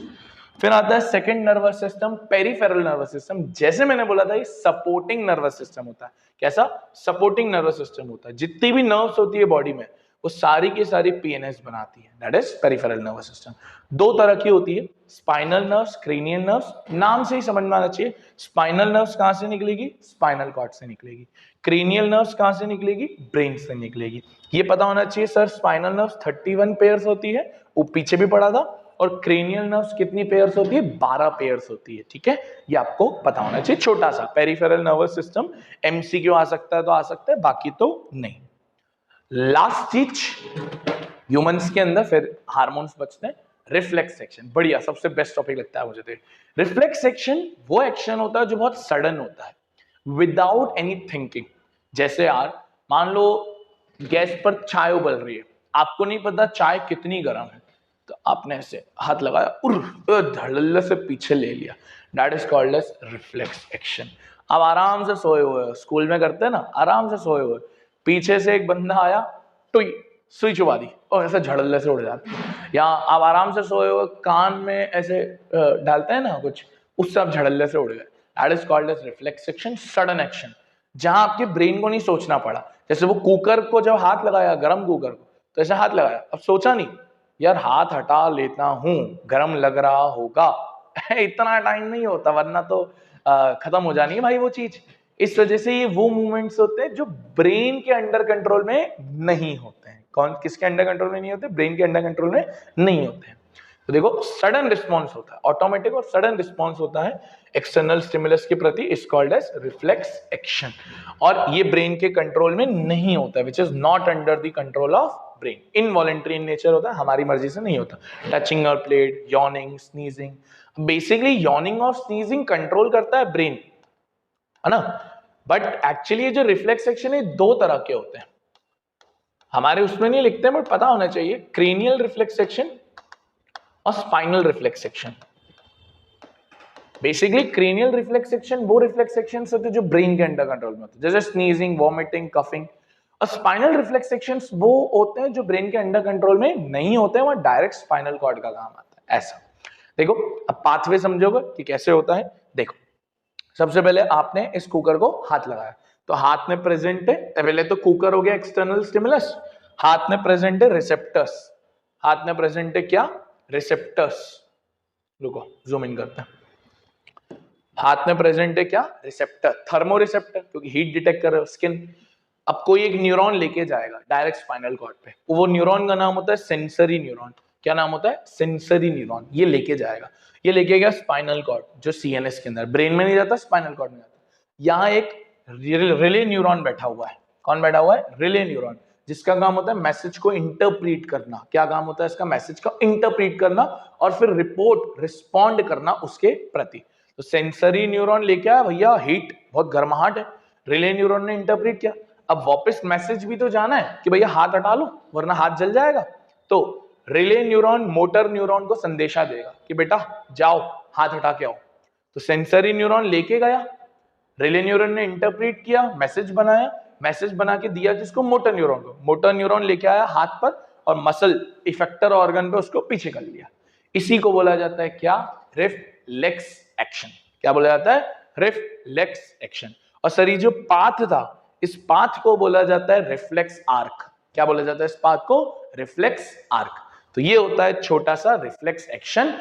फिर आता है second nervous system, peripheral nervous system. जैसे मैंने बोला था ये सपोर्टिंग नर्वस सिस्टम होता है। कैसा? सपोर्टिंग नर्वस सिस्टम होता है। जितनी भी नर्व्स होती है बॉडी में वो सारी की सारी पीएनएस बनाती है, that is peripheral nervous system. दो तरह की होती है, स्पाइनल नर्व्स, क्रेनियल नर्व्स। नाम से ही समझ में आना चाहिए, स्पाइनल नर्व्स कहां से निकलेगी? स्पाइनल कॉर्ड से निकलेगी। क्रेनियल नर्व्स कहां से निकलेगी? ब्रेन से निकलेगी। ये पता होना चाहिए सर, स्पाइनल नर्व्स 31 पेयर्स होती है, वो पीछे भी पढ़ा था। और क्रेनियल नर्व्स कितनी पेयर्स होती है? 12 पेयर्स होती है, ठीक है, ये आपको पता होना चाहिए। छोटा सा पेरिफेरल नर्वस सिस्टम, एमसीक्यू आ सकता है तो आ सकता है, बाकी तो नहीं। लास्ट चीज ह्यूमंस के अंदर, फिर हार्मोन्स बचते हैं। रिफ्लेक्स सेक्शन, बढ़िया, सबसे बेस्ट टॉपिक लगता है मुझे तो। रिफ्लेक्स सेक्शन वो एक्शन होता है जो बहुत सडन होता है, विदाउट एनी थिंकिंग। जैसे यार मान लो गैस पर चाय उबल रही है, आपको नहीं पता चाय कितनी गर्म है, तो आपने ऐसे हाथ लगाया, धड़ल्ले से पीछे ले लिया, that is called as reflex action. अब आराम से सोए हुए, स्कूल में करते हैं ना, आराम से सोए हुए, पीछे से एक बंदा आया, टुई सुई चुबा दी और ऐसे झड़ल्ले से उड़ जाती। या आप आराम से सोए हुए, कान में ऐसे डालते हैं ना कुछ, उससे आप झड़ल्ले से उड़ गए, that is called as reflex action, sudden action, जहां आपके ब्रेन को नहीं सोचना पड़ा। जैसे वो कुकर को जब हाथ लगाया, गरम कुकर को, तो ऐसे हाथ लगाया, अब सोचा नहीं यार हाथ हटा लेता हूं, गरम लग रहा होगा, इतना टाइम नहीं होता, वरना तो खत्म हो जानी है भाई वो चीज। इस वजह से ये वो मूवमेंट्स होते हैं जो ब्रेन के अंडर कंट्रोल में नहीं होते हैं। कौन किसके अंडर कंट्रोल में नहीं होते? ब्रेन के अंडर कंट्रोल में नहीं होते हैं। तो देखो सडन रिस्पॉन्स होता है, ऑटोमेटिक और सडन रिस्पॉन्स होता है एक्सटर्नल स्टिमुलस के प्रति, is called as reflex action. और ये ब्रेन के कंट्रोल में नहीं होता है, which is not under the control of brain, involuntary in nature होता है, हमारी मर्जी से नहीं होता। टचिंग और plate, yawning, sneezing, basically yawning और स्नीजिंग कंट्रोल करता है ब्रेन, है ना। बट एक्चुअली जो रिफ्लेक्स एक्शन है दो तरह के होते हैं, हमारे उसमें नहीं लिखते हैं बट पता होना चाहिए, क्रेनियल रिफ्लेक्स एक्शन और spinal reflex action. Basically cranial reflex action वो रिफ्लेक्स एक्शन होते हैं जो ब्रेन के अंडर कंट्रोल में होते हैं, जैसे स्नीजिंग, वॉमिटिंग, कफिंग। और स्पाइनल रिफ्लेक्स एक्शंस वो होते हैं जो ब्रेन के अंडर कंट्रोल में नहीं होते हैं, वहां डायरेक्ट स्पाइनल कॉर्ड का काम आता है। ऐसा देखो, अब पाथवे समझोगे कि कैसे होता है। देखो सबसे पहले आपने इस कुकर को हाथ लगाया, तो हाथ में प्रेजेंट है, पहले तो कुकर हो गया एक्सटर्नल स्टिमुलस, हाथ में प्रेजेंट है रिसेप्टर्स, हाथ में प्रेजेंट है क्या, रिसेप्टर्स। रुको जूम इन करते हैं, हाथ में प्रेजेंट है क्या, रिसेप्टर, थर्मो रिसेप्टर, क्योंकि हीट डिटेक्ट कर रहे हो स्किन। अब कोई एक न्यूरॉन लेके जाएगा डायरेक्ट स्पाइनल कॉर्ड पे, वो न्यूरॉन का नाम होता है सेंसरी न्यूरॉन। क्या नाम होता है, सेंसरी न्यूरॉन। ये लेके जाएगा, ये लेके गया स्पाइनल कॉर्ड, जो सीएनएस के अंदर, ब्रेन में नहीं जाता, स्पाइनल कॉर्ड में जाता। यहाँ एक रिले न्यूरॉन बैठा हुआ है, कौन बैठा हुआ है, रिले न्यूरॉन, जिसका काम होता है मैसेज को इंटरप्रीट करना। क्या काम होता है इसका, मैसेज को इंटरप्रीट करना और फिर रिपोर्ट, रिस्पॉन्ड करना उसके प्रति। तो सेंसरी न्यूरॉन लेके आया भैया, हीट बहुत गर्माहट है, रिले न्यूरॉन ने इंटरप्रीट किया। अब वापस मैसेज भी तो जाना है कि भैया हाथ हटा लो वरना हाथ जल जाएगा, तो रिले न्यूरॉन मोटर न्यूरॉन को संदेशा देगा कि बेटा जाओ हाथ हटा के आओ। तो सेंसरी न्यूरॉन लेके गया, रिले न्यूरॉन ने इंटरप्रीट किया, मैसेज बनाया, मैसेज बना के दिया किसको, मोटर न्यूरॉन को, मोटर न्यूरॉन लेके आया हाथ पर और मसल इफेक्टर ऑर्गन पे उसको पीछे कर लिया। इसी को बोला जाता है क्या, रिफ्लेक्स एक्शन। क्या बोला जाता है, रिफ्लेक्स एक्शन। और सर ये जो पाथ था, इस पाथ को बोला जाता है रिफ्लेक्स आर्क। क्या बोला जाता है इस पाथ को, रिफ्लेक्स आर्क। तो ये होता है छोटा सा रिफ्लेक्स एक्शन।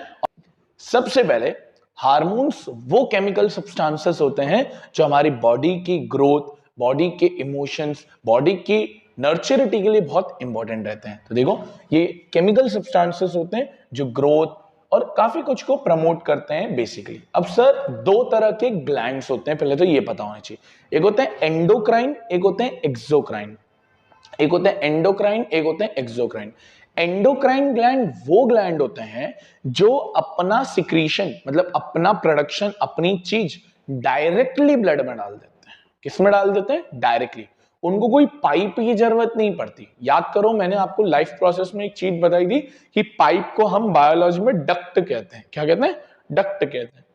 सबसे पहले हार्मोन्स वो केमिकल सब्सटेंसेस होते हैं जो हमारी बॉडी की ग्रोथ, बॉडी के इमोशंस, बॉडी की नर्चरिटी के लिए बहुत इंपॉर्टेंट रहते हैं। तो देखो ये केमिकल सब्सटेंसेस होते हैं जो ग्रोथ और काफी कुछ को प्रमोट करते हैं बेसिकली। अब सर दो तरह के ग्लैंड्स होते हैं, पहले तो ये पता होना चाहिए, एक होते हैं एंडोक्राइन, एक होते हैं एक्सोक्राइन। एक होते हैं एंडोक्राइन, एक होते हैं एक्सोक्राइन। एंडोक्राइन ग्लैंड वो ग्लैंड होते हैं जो अपना सिक्रीशन, मतलब अपना प्रोडक्शन, अपनी चीज डायरेक्टली ब्लड में डाल देते हैं। किस में डाल देते हैं, डायरेक्टली। उनको कोई पाइप की जरूरत नहीं पड़ती। याद करो मैंने आपको लाइफ प्रोसेस में एक चीज बताई थी कि पाइप को हम बायोलॉजी में डक्ट कहते हैं। क्या कहते हैं, डक्ट कहते हैं।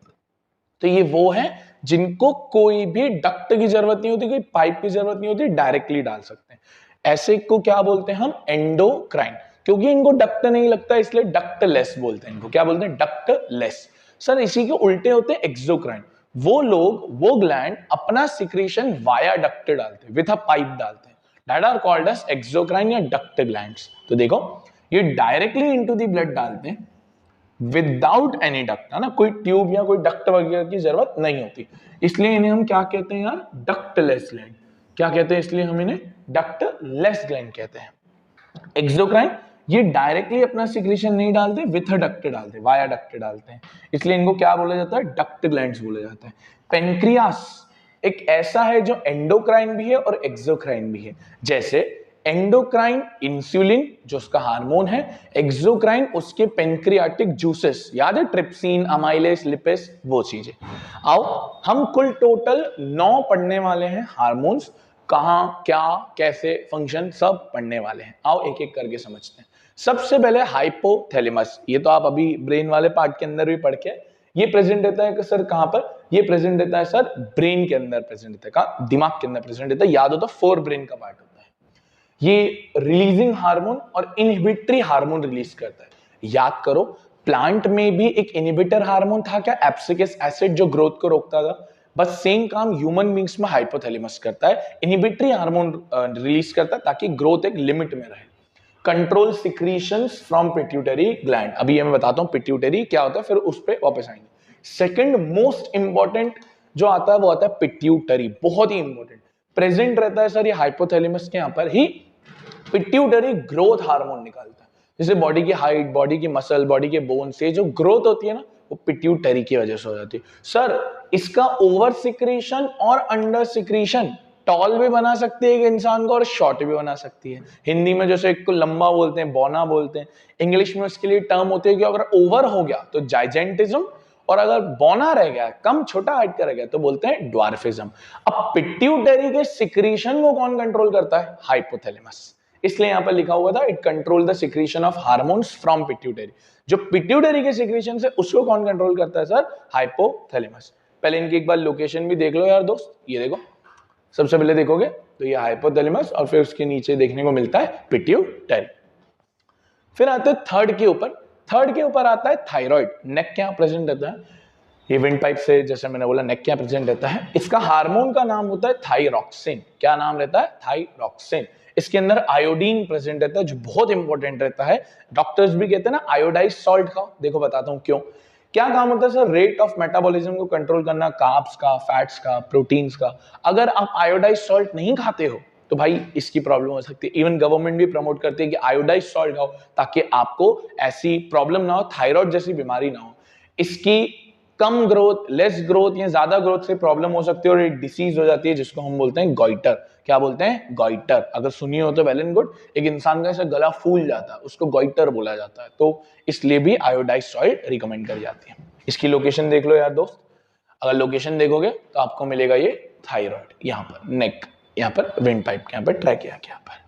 तो ये वो है जिनको कोई भी डक्ट की जरूरत नहीं होती, कोई पाइप की जरूरत नहीं होती, डायरेक्टली डाल सकते हैं। ऐसे को क्या बोलते हैं हम, एंडोक्राइन। क्योंकि इनको डक्ट नहीं लगता इसलिए डक्टलेस बोलते हैं इनको। क्या बोलते हैं, डक्टलेस। सर इसी के उल्टे होते हैं एक्सोक्राइन। वो लोग, वो ग्लैंड अपना सिक्रीशन वाया डक्ट डालते हैं, विथ अ पाइप डालते हैं, that are called as exocrine या डक्ट ग्लैंड्स। तो देखो ये डायरेक्टली इनटू द ब्लड डालते हैं विदाउट एनी डक्ट, है ना, कोई ट्यूब या कोई डक्ट वगैरह की जरूरत नहीं होती, इसलिए इन्हें हम क्या कहते हैं यार, डक्टलेस ग्लैंड। क्या कहते हैं, इसलिए हम इन्हें डक्टलेस ग्लैंड कहते हैं। एक्सोक्राइन ये डायरेक्टली अपना सिक्रीशन नहीं डालते, विथ डक्ट डालते, वाया डक्ट डालते हैं, इसलिए इनको क्या बोला जाता है, डक्ट ग्लैंड्स बोला जाता है। पेनक्रियास एक ऐसा है जो एंडोक्राइन भी है और एक्सोक्राइन भी है। जैसे एंडोक्राइन इंसुलिन जो उसका हार्मोन है, एक्सोक्राइन उसके पेनक्रियाटिक जूसेस, याद है ट्रिप्सिन, अमाइलेस, लिपेस, वो चीजें। आओ हम कुल टोटल 9 पढ़ने वाले हैं हार्मोन्स, कहां क्या कैसे फंक्शन सब पढ़ने वाले हैं। आओ एक एक करके समझते हैं। सबसे पहले हाइपोथैलेमस, ये तो आप अभी ब्रेन वाले पार्ट के अंदर भी पढ़ के, ये प्रेजेंट रहता है कि सर कहां पर, ये प्रेजेंट रहता है सर ब्रेन के अंदर प्रेजेंट रहता है, कहां, दिमाग के अंदर प्रेजेंट रहता है। याद हो तो फोर ब्रेन का पार्ट होता है। ये रिलीजिंग हार्मोन और इनहिबिटरी हार्मोन रिलीज करता है। याद करो प्लांट में भी एक इनहिबिटर हार्मोन था क्या, एब्सिकस एसिड, जो ग्रोथ को रोकता था। बस सेम काम ह्यूमन बींग्स में हाइपोथैलेमस करता है, इनहिबिटरी हार्मोन रिलीज करता है ताकि ग्रोथ एक लिमिट में रहे। Control secretions from pituitary gland, अभी मैं बताता हूं पिट्यूटरी क्या होता है, फिर उस पर वापस आएंगे। सेकंड मोस्ट इंपॉर्टेंट जो आता है वो आता है पिट्यूटरी, बहुत ही इंपॉर्टेंट प्रेजेंट रहता है सर ये हाइपोथैलेमस के यहां पर ही। पिट्यूटरी ग्रोथ हार्मोन निकालता है। जैसे बॉडी की हाइट, बॉडी की मसल, बॉडी के बोन से जो ग्रोथ होती है ना, वो पिट्यूटरी की वजह से हो जाती है। सर इसका ओवर सिक्रीशन और अंडर सिक्रीशन टॉल भी बना सकती है एक इंसान को और शॉर्ट भी बना सकती है। हिंदी में जैसे एक को लंबा बोलते हैं, बौना बोलते हैं, इंग्लिश में उसके लिए टर्म होती है कि अगर ओवर हो गया तो जाइजेंटिज्म, और अगर बौना रह गया, कम छोटा हाइट का रह गया, तो बोलते हैं ड्वार्फिज्म। अब पिट्यूटरी के सिक्रीशन को कौन कंट्रोल करता है? हाइपोथैलेमस। इसलिए यहां पर लिखा हुआ था it control the secretion of hormones from pituitary. जो पिट्यूटरी के सिक्रीशन से उसको कौन कंट्रोल करता है सर? हाइपोथैलेमस। पहले इनकी एक बार लोकेशन भी देख लो यार दोस्त, ये देखो, सबसे पहले देखोगे तो ये हाइपोथैलेमस और फिर उसके नीचे देखने को मिलता है पिट्यूटरी। फिर आते हैं थर्ड के ऊपर। थर्ड के ऊपर आता है थायराइड। नेक क्या प्रेजेंट रहता है? ये विंड पाइप से जैसे मैंने बोला नेक क्या प्रेजेंट रहता है, इसका हार्मोन का नाम होता है थायरॉक्सिन। क्या नाम रहता है? थायरॉक्सिन। इसके अंदर आयोडीन प्रेजेंट रहता है जो बहुत इंपॉर्टेंट रहता है। डॉक्टर्स भी कहते हैं ना आयोडाइज सॉल्ट खाओ, देखो बताता हूं क्यों। क्या काम होता है सर? रेट ऑफ मेटाबॉलिज्म को कंट्रोल करना, कार्ब्स का, फैट्स का, प्रोटीन्स का। अगर आप आयोडाइज सॉल्ट नहीं खाते हो तो भाई इसकी प्रॉब्लम हो सकती है। इवन गवर्नमेंट भी प्रमोट करती है कि आयोडाइज सॉल्ट खाओ ताकि आपको ऐसी प्रॉब्लम ना हो, थायराइड जैसी बीमारी ना हो। इसकी कम ग्रोथ, लेस ग्रोथ या ज्यादा ग्रोथ से प्रॉब्लम हो सकती है और एक डिसीज हो जाती है जिसको हम बोलते हैं गॉइटर। क्या बोलते हैं? गॉइटर। अगर सुनिए हो तो वेल एंड गुड। एक इंसान का ऐसा गला फूल जाता है उसको गॉइटर बोला जाता है, तो इसलिए भी आयोडाइज सॉल्ट रिकमेंड करी जाती है। इसकी लोकेशन देख लो यार दोस्त, अगर लोकेशन देखोगे तो आपको मिलेगा ये थायराइड, यहाँ पर नेक, यहाँ पर विंड पाइप के यहाँ पर ट्रैकिया के यहाँ पर।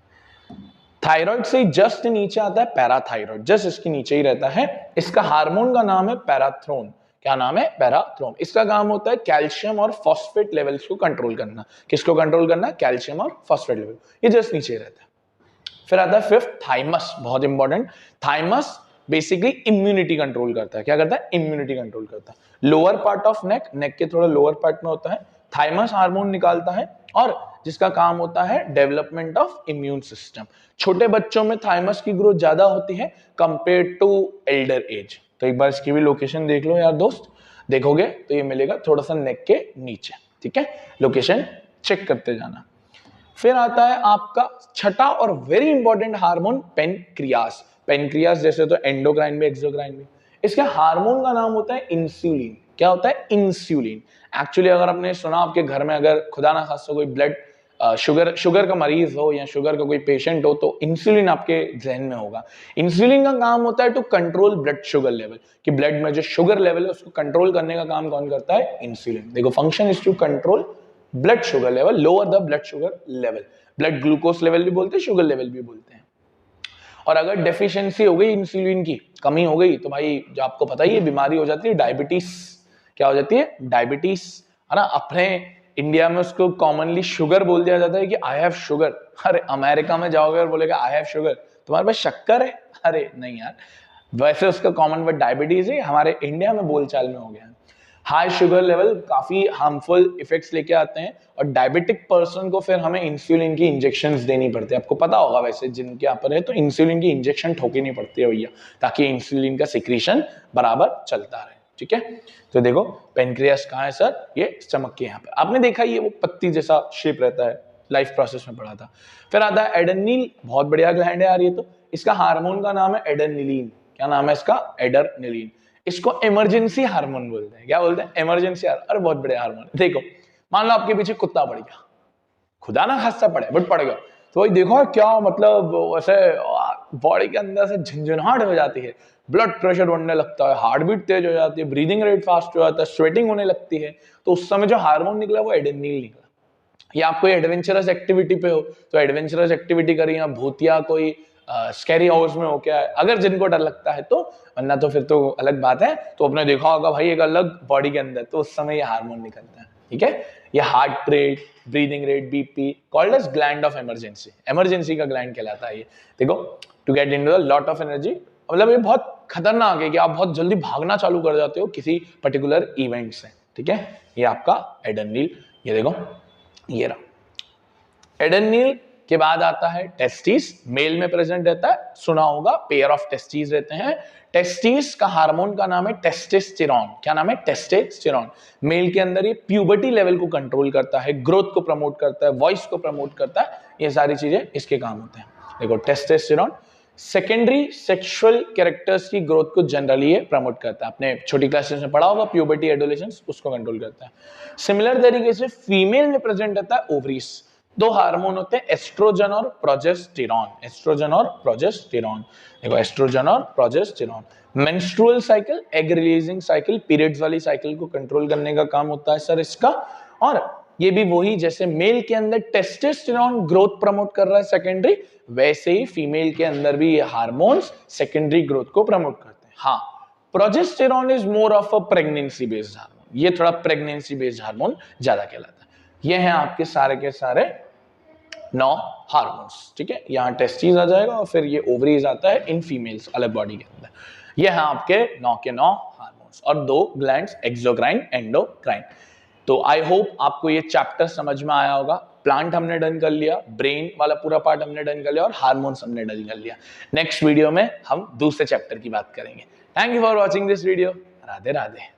थायराइड से जस्ट नीचे आता है पैराथायराइड, जस्ट इसके नीचे ही रहता है। इसका हार्मोन का नाम है पैराथ्रोन। क्या नाम है? पैराथ्रोन। इसका काम होता है कैल्शियम और फॉस्फेट लेवल्स को कंट्रोल करना। किसको कंट्रोल करना? कैल्शियम और फॉस्फेट लेवल। ये जस्ट नीचे रहता है। फिर आता है फिफ्थ थाइमस, बहुत important. Thymus basically immunity control करता है। क्या करता है? इम्यूनिटी कंट्रोल करता है। लोअर पार्ट ऑफ नेक, नेक के थोड़ा लोअर पार्ट में होता है। थाइमस हार्मोन निकालता है और जिसका काम होता है डेवलपमेंट ऑफ इम्यून सिस्टम। छोटे बच्चों में थाइमस की ग्रोथ ज्यादा होती है कंपेयर टू एल्डर एज। तो एक बार इसकी भी लोकेशन देख लो यार दोस्त, देखोगे तो ये मिलेगा थोड़ा सा नेक के नीचे। ठीक है, लोकेशन चेक करते जाना। फिर आता है आपका छठा और very important hormone pancreas. Pancreas जैसे तो एंडोक्राइन भी, एक्सोक्राइन भी। इसके हार्मोन का नाम होता है इंसुलिन। क्या होता है? इंसुलिन। एक्चुअली अगर आपने सुना आपके घर में अगर खुदा ना खास्ता कोई ब्लड शुगर का मरीज हो या शुगर का कोई पेशेंट हो तो इंसुलिन आपके जहन में होगा। इंसुलिन का काम होता है to control blood sugar level, कि ब्लड में जो शुगर लेवल है उसको कंट्रोल करने का काम कौन करता है? इंसुलिन। देखो, function is to control blood sugar level, lower the blood sugar level. Blood glucose level भी बोलते हैं, शुगर लेवल भी बोलते हैं। और अगर डेफिशिएंसी हो गई, इंसुलिन की कमी हो गई, तो भाई जो आपको पता ही है बीमारी हो जाती है डायबिटीज। क्या हो जाती है? डायबिटीज, है ना। अपने इंडिया में उसको कॉमनली शुगर बोल दिया जाता है कि आई हैव शुगर। अरे अमेरिका में जाओगे और बोलेगा आई हैव शुगर, तुम्हारे पास शक्कर है? अरे नहीं यार, वैसे उसका कॉमन वर्ड डायबिटीज है, हमारे इंडिया में बोलचाल में हो गया। हाई शुगर लेवल काफी हार्मफुल इफेक्ट्स लेके आते हैं और डायबिटिक पर्सन को फिर हमें इंसुलिन की इंजेक्शंस देनी पड़ती है। आपको पता होगा वैसे जिनके यहाँ पर है तो इंसुलिन की इंजेक्शन ठोकनी पड़ती है भैया, ताकि इंसुलिन का सिक्रीशन बराबर चलता रहे। ठीक है, तो देखो पेनक्रियास कहाँ है सर? ये स्टमक के यहाँ पे। आपने देखा ये वो पत्ती जैसा शेप रहता है, लाइफ प्रोसेस में पढ़ा था। फिर आता है एडेनिल, बहुत बढ़िया ग्लैंड है यार ये तो। इसका हार्मोन का नाम है एडेनिलीन। क्या नाम है इसका? एडेनिलीन। इसको इमरजेंसी हार्मोन बोलते हैं। क्या बोलते हैं? Emergency hormone. अरे बहुत बढ़िया हार्मोन। देखो, मान लो आपके पीछे कुत्ता पड़ गया, खुदा ना खास्ता पड़े बट पड़ गया, तो भाई देखो क्या मतलब वैसे बॉडी के अंदर से झंझनाहट हो जाती है, ब्लड प्रेशर बढ़ने लगता है, हार्ट बीट तेज हो जाती है, ब्रीदिंग रेट फास्ट हो जाता है, स्वेटिंग होने लगती है। तो उस समय जो हार्मोन निकला वो एडेनिल निकला। या आप कोई एडवेंचरस एक्टिविटी पे हो तो एडवेंचरस एक्टिविटी करी, या भूतिया कोई स्कैरी हाउस में हो क्या है, अगर जिनको डर लगता है तो, वरना तो फिर तो अलग बात है। तो आपने देखा होगा भाई एक अलग बॉडी के अंदर, तो उस समय ये हार्मोन निकलता है। ठीक है, ये heart rate, breathing rate, BP, called as gland of emergency. Emergency का ग्लैंड कहलाता है ये। देखो, to get into the lot of energy, मतलब ये बहुत खतरनाक है कि आप बहुत जल्दी भागना चालू कर जाते हो किसी पर्टिकुलर इवेंट से। ठीक है, ये आपका एडेनिल। ये देखो, ये रहा एडेनिल। के बाद आता है टेस्टिस, मेल में प्रेजेंट रहता है, सुना होगा, पेयर ऑफ टेस्टिस रहते हैं। टेस्टिस का हार्मोन का नाम है टेस्टोस्टेरोन। क्या नाम है? टेस्टोस्टेरोन। मेल के अंदर ये प्यूबर्टी लेवल को कंट्रोल करता है, ग्रोथ को प्रमोट करता है, वॉइस को प्रमोट करता है, ये सारी चीजें इसके काम होते हैं। देखो टेस्टोस्टेरोन, सेकेंडरी सेक्सुअल कैरेक्टर्स की ग्रोथ को जनरली ये प्रमोट करता है। आपने छोटी क्लासेस में पढ़ा होगा प्यूबर्टी एडोलेसेंस, उसको कंट्रोल करता है। सिमिलर तरीके से फीमेल में प्रेजेंट होता है ओवरीज। दो हार्मोन होते हैं एस्ट्रोजन और प्रोजेस्टेरॉन। एस्ट्रोजन और प्रोजेस्टेरॉन, देखो एस्ट्रोजन और progesterone. Menstrual cycle, egg releasing cycle, periods वाली साइकिल को कंट्रोल करने का काम होता है सर इसका। और ये भी वही जैसे मेल के अंदर टेस्टोस्टेरोन ग्रोथ प्रमोट कर रहा है सेकेंडरी, वैसे ही फीमेल के अंदर भी ये हार्मोन्स सेकेंडरी ग्रोथ को प्रमोट करते हैं। हाँ, progesterone is more of a pregnancy based hormone, ये थोड़ा प्रेगनेंसी बेस्ड हार्मोन ज्यादा कहलाता है। ये हैं आपके सारे के सारे 9 हार्मोन्स, ठीक है। यहाँ टेस्टिस आ जाएगा और फिर ये ओवरीज आता है इन फीमेल्स अलग बॉडी के अंदर। ये हैं आपके 9 के 9 हार्मोन्स और 2 ग्लैंड्स एक्सोक्राइन, एंडोक्राइन। तो आई होप आपको ये चैप्टर समझ में आया होगा। प्लांट हमने डन कर लिया, ब्रेन वाला पूरा पार्ट हमने डन कर लिया और हार्मोन्स हमने डन कर लिया। नेक्स्ट वीडियो में हम दूसरे चैप्टर की बात करेंगे। Thank you for watching this video. Radhe Radhe.